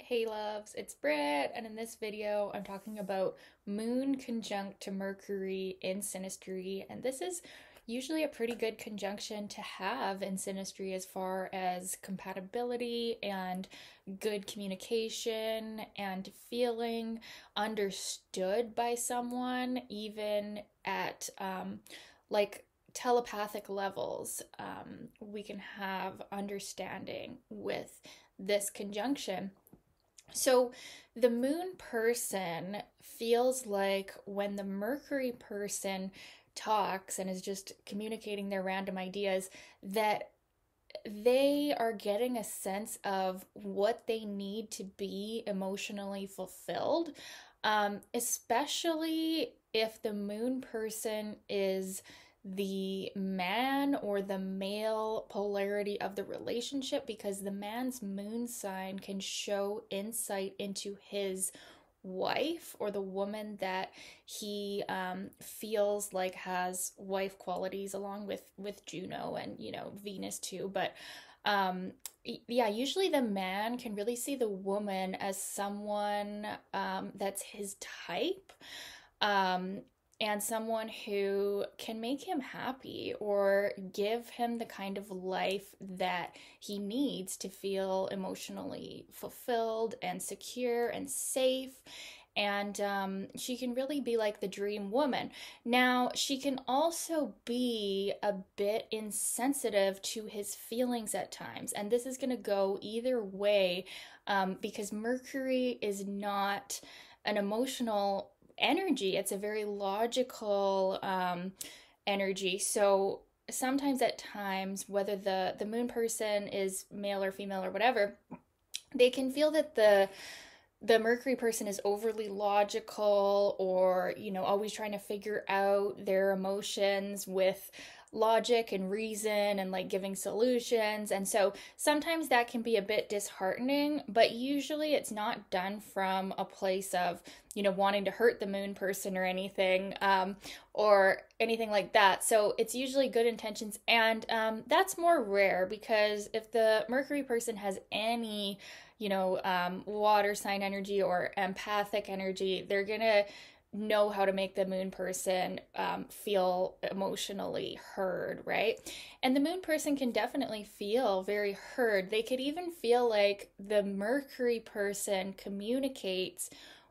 Hey loves, it's Britt, and in this video I'm talking about Moon conjunct to Mercury in Synastry, and this is usually a pretty good conjunction to have in Synastry as far as compatibility and good communication and feeling understood by someone, even at like telepathic levels. We can have understanding with this conjunction. So the moon person feels like when the Mercury person talks and is just communicating their random ideas, that they are getting a sense of what they need to be emotionally fulfilled, especially if the moon person is the man or the male polarity of the relationship, because the man's moon sign can show insight into his wife or the woman that he feels like has wife qualities, along with Juno and Venus too. But um, yeah, usually the man can really see the woman as someone that's his type. Um, and someone who can make him happy or give him the kind of life that he needs to feel emotionally fulfilled and secure and safe. And she can really be like the dream woman. Now, she can also be a bit insensitive to his feelings at times. And this is going to go either way, because Mercury is not an emotional energy. It's a very logical energy. So sometimes at times, whether the moon person is male or female or whatever, they can feel that the Mercury person is overly logical, or always trying to figure out their emotions with logic and reason and like giving solutions. And so sometimes that can be a bit disheartening, but usually it's not done from a place of wanting to hurt the moon person or anything, or anything like that. So it's usually good intentions. And that's more rare, because if the Mercury person has any water sign energy or empathic energy, they're gonna know how to make the moon person feel emotionally heard, right? And the moon person can definitely feel very heard. They could even feel like the Mercury person communicates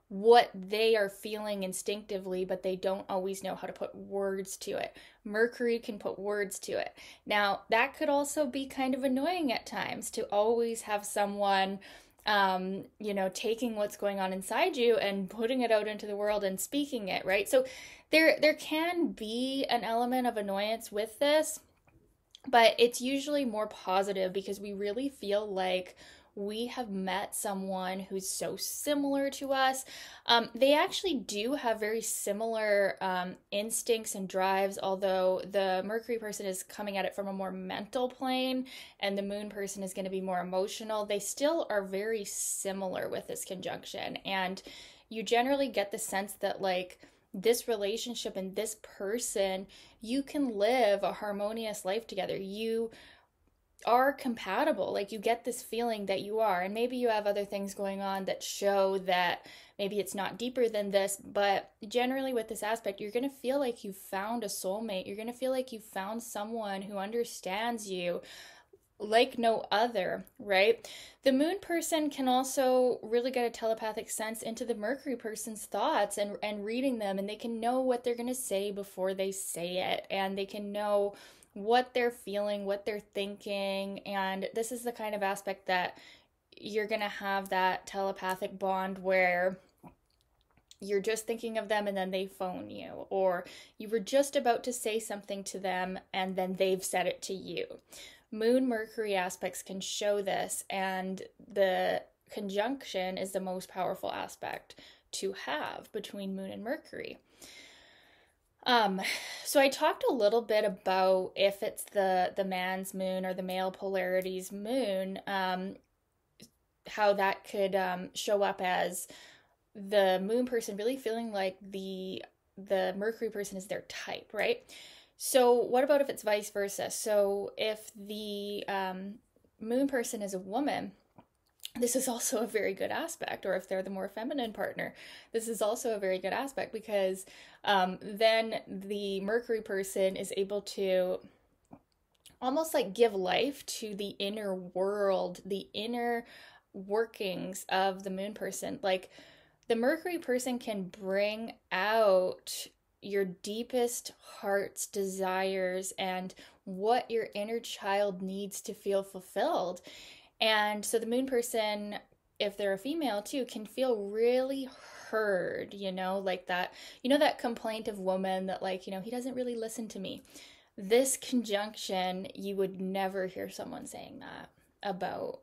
what they are feeling instinctively, but they don't always know how to put words to it. Mercury can put words to it. Now, that could also be kind of annoying at times, to always have someone taking what's going on inside you and putting it out into the world and speaking it, right? So there can be an element of annoyance with this, but it's usually more positive, because we really feel like we have met someone who's so similar to us. They actually do have very similar instincts and drives, although the Mercury person is coming at it from a more mental plane and the moon person is going to be more emotional. They still are very similar with this conjunction. And you generally get the sense that, like, this relationship and this person, you can live a harmonious life together. You are compatible. Like, you get this feeling that you are. And maybe you have other things going on that show that maybe it's not deeper than this, but generally with this aspect, you're going to feel like you found a soulmate. You're going to feel like you found someone who understands you like no other, right? The moon person can also really get a telepathic sense into the Mercury person's thoughts, and reading them, and they can know what they're going to say before they say it, and they can know what they're feeling, what they're thinking. And this is the kind of aspect that you're going to have that telepathic bond where you're just thinking of them and then they phone you, or you were just about to say something to them and then they've said it to you. Moon Mercury aspects can show this, and the conjunction is the most powerful aspect to have between Moon and Mercury. So I talked a little bit about if it's the man's moon or the male polarity's moon, how that could show up as the moon person really feeling like the Mercury person is their type, right? So what about if it's vice versa? So if the moon person is a woman, this is also a very good aspect. Or if they're the more feminine partner, this is also a very good aspect, because then the Mercury person is able to almost like give life to the inner world, the inner workings of the moon person. Like the Mercury person can bring out your deepest heart's desires and what your inner child needs to feel fulfilled. And so the moon person, if they're a female too, can feel really heard, like that, that complaint of woman that, like, he doesn't really listen to me. This conjunction, you would never hear someone saying that about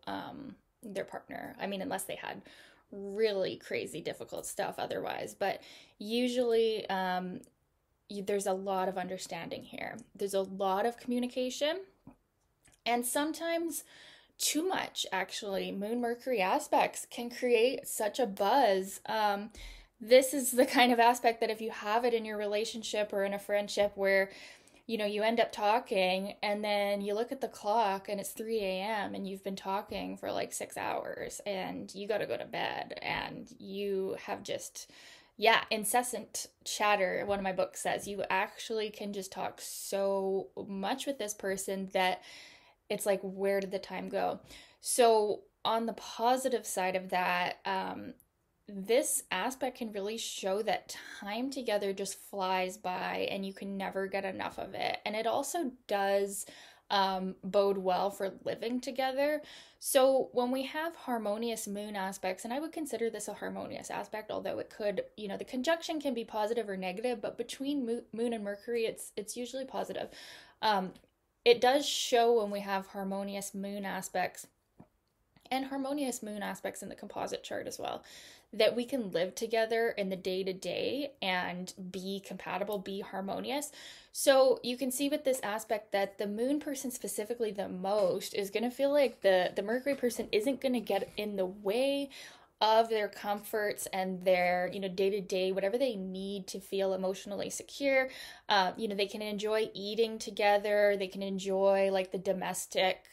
their partner. I mean, unless they had really crazy, difficult stuff otherwise. But usually, there's a lot of understanding here. There's a lot of communication, and sometimes too much, actually. Moon Mercury aspects can create such a buzz. This is the kind of aspect that if you have it in your relationship or in a friendship where you end up talking and then you look at the clock and it's 3 a.m. and you've been talking for like 6 hours and you got to go to bed and you have just, yeah, incessant chatter. One of my books says you actually can just talk so much with this person that it's like, where did the time go? So on the positive side of that, this aspect can really show that time together just flies by and you can never get enough of it. And it also does bode well for living together. So when we have harmonious moon aspects, and I would consider this a harmonious aspect, although it could, the conjunction can be positive or negative, but between moon and Mercury, it's usually positive. It does show when we have harmonious moon aspects and harmonious moon aspects in the composite chart as well, that we can live together in the day-to-day and be compatible, be harmonious. So you can see with this aspect that the moon person specifically the most is going to feel like the Mercury person isn't going to get in the way of their comforts and their, day-to-day, whatever they need to feel emotionally secure. They can enjoy eating together. They can enjoy like the domestic,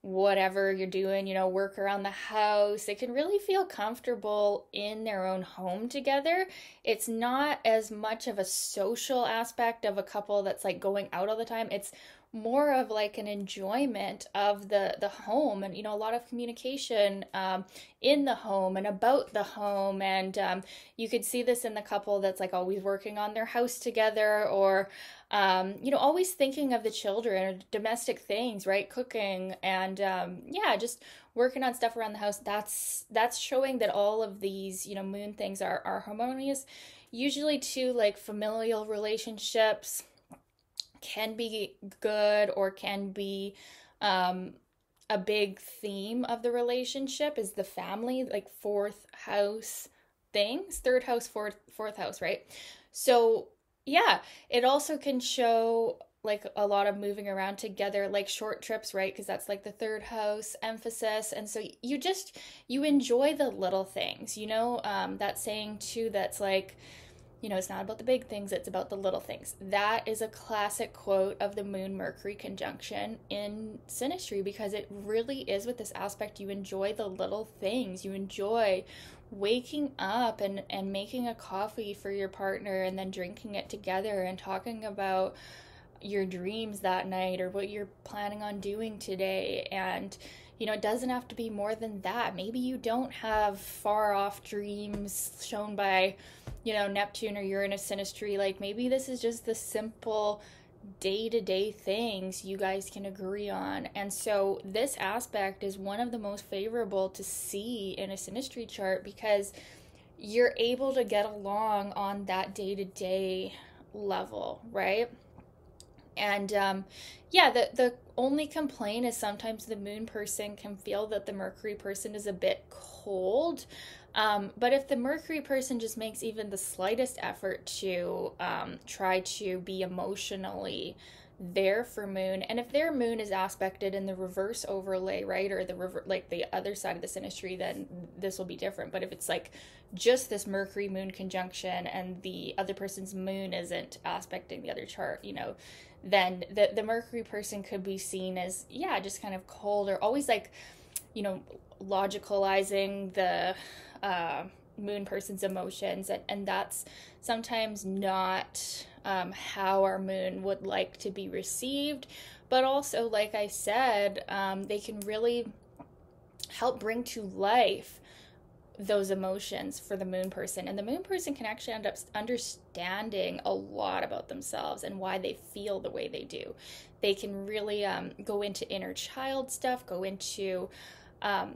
whatever you're doing, work around the house. They can really feel comfortable in their own home together. It's not as much of a social aspect of a couple that's like going out all the time. It's more of like an enjoyment of the home, and a lot of communication in the home and about the home. And you could see this in the couple that's like always working on their house together, or always thinking of the children, domestic things, right? Cooking and just working on stuff around the house. That's showing that all of these moon things are harmonious. Usually too, like familial relationships can be good, or can be a big theme of the relationship is the family, like fourth house things, third house, fourth house, right? So yeah, it also can show like a lot of moving around together, like short trips, right? Because that's like the third house emphasis. And so you enjoy the little things, that saying too, that's like, it's not about the big things, it's about the little things. That is a classic quote of the Moon Mercury conjunction in Synastry, because it really is with this aspect. You enjoy the little things. You enjoy waking up and making a coffee for your partner and then drinking it together and talking about your dreams that night or what you're planning on doing today. And it doesn't have to be more than that. Maybe you don't have far off dreams shown by, Neptune or Uranus synastry. Like maybe this is just the simple day-to-day things you guys can agree on. And so this aspect is one of the most favorable to see in a synastry chart, because you're able to get along on that day-to-day level, right? And the only complaint is sometimes the moon person can feel that the Mercury person is a bit cold. But if the Mercury person just makes even the slightest effort to try to be emotionally there for moon, and if their moon is aspected in the reverse overlay, right, or like the other side of the synastry, then this will be different. But if it's like just this Mercury moon conjunction and the other person's moon isn't aspecting the other chart, then the Mercury person could be seen as, just kind of cold, or always like, logicalizing the moon person's emotions, and that's sometimes not how our moon would like to be received. But also, like I said, they can really help bring to life those emotions for the moon person. And the moon person can actually end up understanding a lot about themselves and why they feel the way they do. They can really go into inner child stuff, go into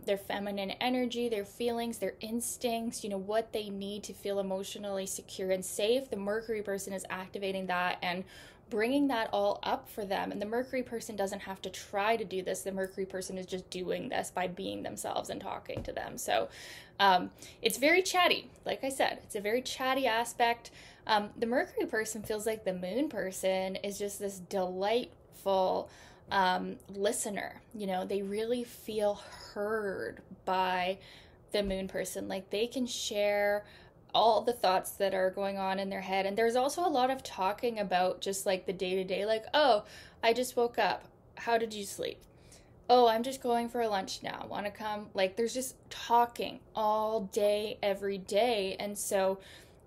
their feminine energy, their feelings, their instincts, what they need to feel emotionally secure and safe. The Mercury person is activating that and bringing that all up for them. And the Mercury person doesn't have to try to do this. The Mercury person is just doing this by being themselves and talking to them. So it's very chatty. Like I said, it's a very chatty aspect. The Mercury person feels like the moon person is just this delightful listener. They really feel heard by the moon person. Like they can share all the thoughts that are going on in their head. And there's also a lot of talking about just like the day-to-day, like, oh, I just woke up. How did you sleep? Oh, I'm just going for a lunch now. Want to come? Like there's just talking all day, every day. And so,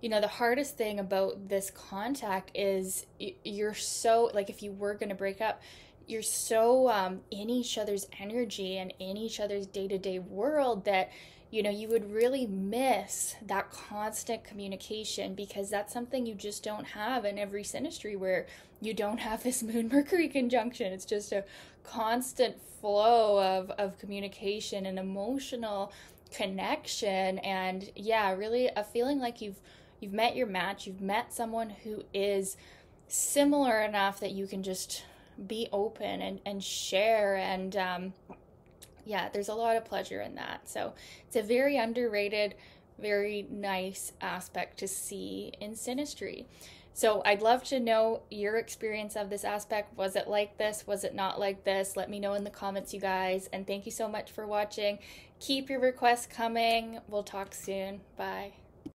the hardest thing about this contact is you're so, like if you were going to break up, you're so in each other's energy and in each other's day-to-day world that you would really miss that constant communication, because that's something you just don't have in every synastry, where you don't have this moon Mercury conjunction. It's just a constant flow of communication and emotional connection. And yeah, really a feeling like you've met your match. You've met someone who is similar enough that you can just be open and share. And yeah, there's a lot of pleasure in that. So it's a very underrated, very nice aspect to see in synastry. So I'd love to know your experience of this aspect. Was it like this? Was it not like this? Let me know in the comments, you guys. And thank you so much for watching. Keep your requests coming. We'll talk soon. Bye.